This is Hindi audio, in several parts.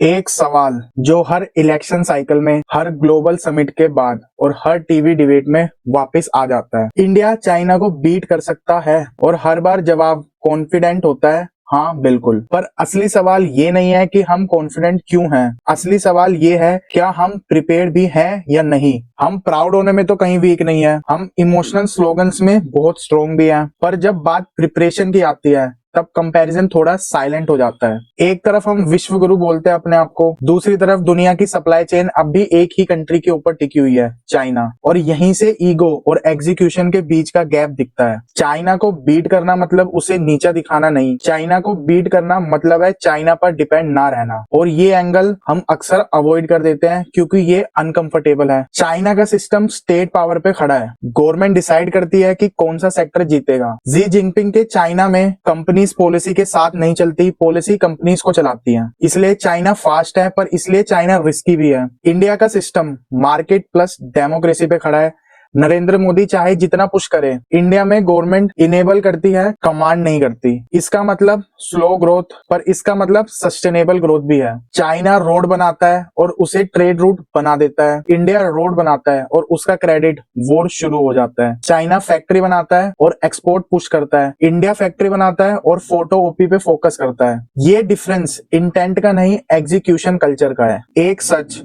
एक सवाल जो हर इलेक्शन साइकिल में, हर ग्लोबल समिट के बाद और हर टीवी डिबेट में वापस आ जाता है। इंडिया चाइना को बीट कर सकता है? और हर बार जवाब कॉन्फिडेंट होता है, हाँ बिल्कुल। पर असली सवाल ये नहीं है कि हम कॉन्फिडेंट क्यों हैं। असली सवाल ये है, क्या हम प्रिपेयर्ड भी हैं या नहीं। हम प्राउड होने में तो कहीं वीक नहीं है, हम इमोशनल स्लोगन्स में बहुत स्ट्रॉन्ग भी हैं। पर जब बात प्रिपरेशन की आती है तब कंपैरिजन थोड़ा साइलेंट हो जाता है। एक तरफ हम विश्व गुरु बोलते हैं अपने आप को, दूसरी तरफ दुनिया की सप्लाई चेन अब भी एक ही कंट्री के ऊपर टिकी हुई है, चाइना। और यहीं से ईगो और एग्जीक्यूशन के बीच का गैप दिखता है। चाइना को बीट करना मतलब उसे नीचा दिखाना नहीं, चाइना को बीट करना मतलब है चाइना पर डिपेंड ना रहना। और ये एंगल हम अक्सर अवॉइड कर देते हैं क्योंकि ये अनकंफर्टेबल है। चाइना का सिस्टम स्टेट पावर पे खड़ा है, गवर्नमेंट डिसाइड करती है कि कौन सा सेक्टर जीतेगा। जी जिनपिंग के चाइना में कंपनीज पॉलिसी के साथ नहीं चलती, पॉलिसी कंपनीज को चलाती है। इसलिए चाइना फास्ट है, पर इसलिए चाइना रिस्की भी है। इंडिया का सिस्टम मार्केट प्लस डेमोक्रेसी पे खड़ा है। नरेंद्र मोदी चाहे जितना पुश करे, इंडिया में गवर्नमेंट इनेबल करती है, कमांड नहीं करती। इसका मतलब स्लो ग्रोथ, पर इसका मतलब सस्टेनेबल ग्रोथ भी है। चाइना रोड बनाता है और उसे ट्रेड रूट बना देता है, इंडिया रोड बनाता है और उसका क्रेडिट वॉर शुरू हो जाता है। चाइना फैक्ट्री बनाता है और एक्सपोर्ट पुश करता है, इंडिया फैक्ट्री बनाता है और फोटो ओपी पे फोकस करता है। ये डिफरेंस इंटेंट का नहीं, एग्जीक्यूशन कल्चर का है। एक सच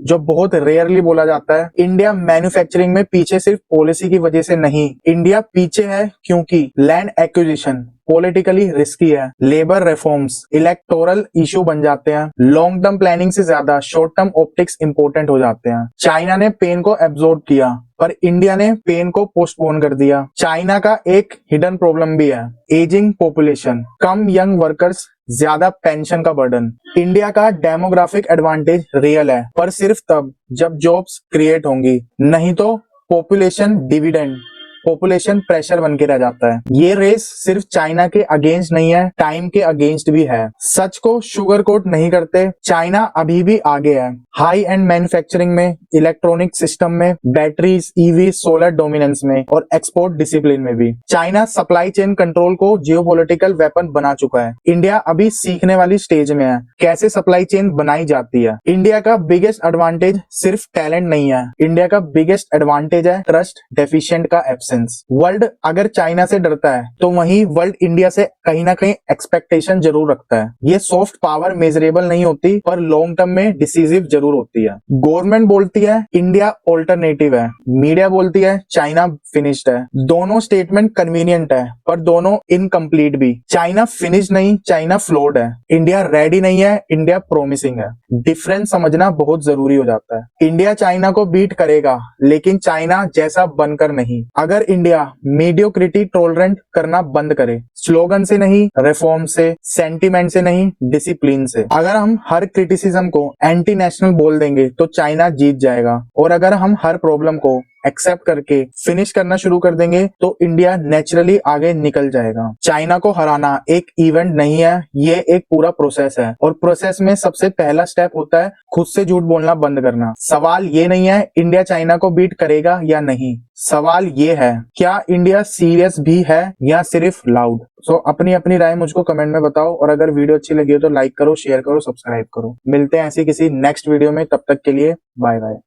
जो बहुत रेयरली बोला जाता है, इंडिया मैन्युफैक्चरिंग में पीछे सिर्फ पॉलिसी की वजह से नहीं, इंडिया पीछे है क्योंकि लैंड एक्विजिशन पॉलिटिकली रिस्की है, लेबर रिफॉर्म्स इलेक्टोरल इशू बन जाते हैं, लॉन्ग टर्म प्लानिंग से ज्यादा शॉर्ट टर्म ऑप्टिक्स इंपॉर्टेंट हो जाते हैं। चाइना ने पेन को एब्जॉर्ब किया, पर इंडिया ने पेन को पोस्टपोन कर दिया। चाइना का एक हिडन प्रॉब्लम भी है, एजिंग पॉपुलेशन, कम यंग वर्कर्स, ज्यादा पेंशन का बर्डन। इंडिया का डेमोग्राफिक एडवांटेज रियल है, पर सिर्फ तब जब जॉब्स क्रिएट होंगी, नहीं तो पॉपुलेशन डिविडेंड, पॉपुलेशन प्रेशर बन के रह जाता है। ये रेस सिर्फ चाइना के अगेंस्ट नहीं है, टाइम के अगेंस्ट भी है। सच को शुगर कोट नहीं करते, चाइना अभी भी आगे है, हाई एंड मैन्युफैक्चरिंग में, इलेक्ट्रॉनिक सिस्टम में, बैटरीज, ईवी, सोलर डोमिनेंस में और एक्सपोर्ट डिसिप्लिन में भी। चाइना सप्लाई चेन कंट्रोल को जियोपॉलिटिकल वेपन बना चुका है, इंडिया अभी सीखने वाली स्टेज में है कैसे सप्लाई चेन बनाई जाती है। इंडिया का बिगेस्ट एडवांटेज सिर्फ टैलेंट नहीं है, इंडिया का बिगेस्ट एडवांटेज है ट्रस्ट डेफिशिएंट का एब्सेंस। वर्ल्ड अगर चाइना से डरता है तो वहीं वर्ल्ड इंडिया से कहीं ना कहीं एक्सपेक्टेशन जरूर रखता है। ये सॉफ्ट पावर मेजरेबल नहीं होती, पर लॉन्ग टर्म में डिसीजिव जरूर होती है। गवर्नमेंट बोलती है इंडिया ऑल्टरनेटिव है, मीडिया बोलती है चाइना फिनिश्ड है। दोनों स्टेटमेंट कन्वीनियंट है, पर दोनों इनकम्प्लीट भी। चाइना फिनिश नहीं, चाइना फ्लोड है। इंडिया रेडी नहीं है, इंडिया प्रोमिसिंग है। डिफरेंस समझना बहुत जरूरी हो जाता है। इंडिया चाइना को बीट करेगा, लेकिन चाइना जैसा बनकर नहीं। अगर इंडिया मीडियोक्रिटी टॉलरेंट करना बंद करे, स्लोगन से नहीं, रिफॉर्म से, सेंटीमेंट से नहीं, डिसिप्लिन से। अगर हम हर क्रिटिसिज्म को एंटी नेशनल बोल देंगे तो चाइना जीत जाएगा, और अगर हम हर प्रॉब्लम को एक्सेप्ट करके फिनिश करना शुरू कर देंगे तो इंडिया नेचुरली आगे निकल जाएगा। चाइना को हराना एक इवेंट नहीं है, ये एक पूरा प्रोसेस है, और प्रोसेस में सबसे पहला स्टेप होता है खुद से झूठ बोलना बंद करना। सवाल ये नहीं है इंडिया चाइना को बीट करेगा या नहीं, सवाल ये है क्या इंडिया सीरियस भी है या सिर्फ लाउड। सो अपनी अपनी राय मुझको कमेंट में बताओ, और अगर वीडियो अच्छी लगी हो तो लाइक करो, शेयर करो, सब्सक्राइब करो। मिलते हैं ऐसी किसी नेक्स्ट वीडियो में, तब तक के लिए बाय बाय।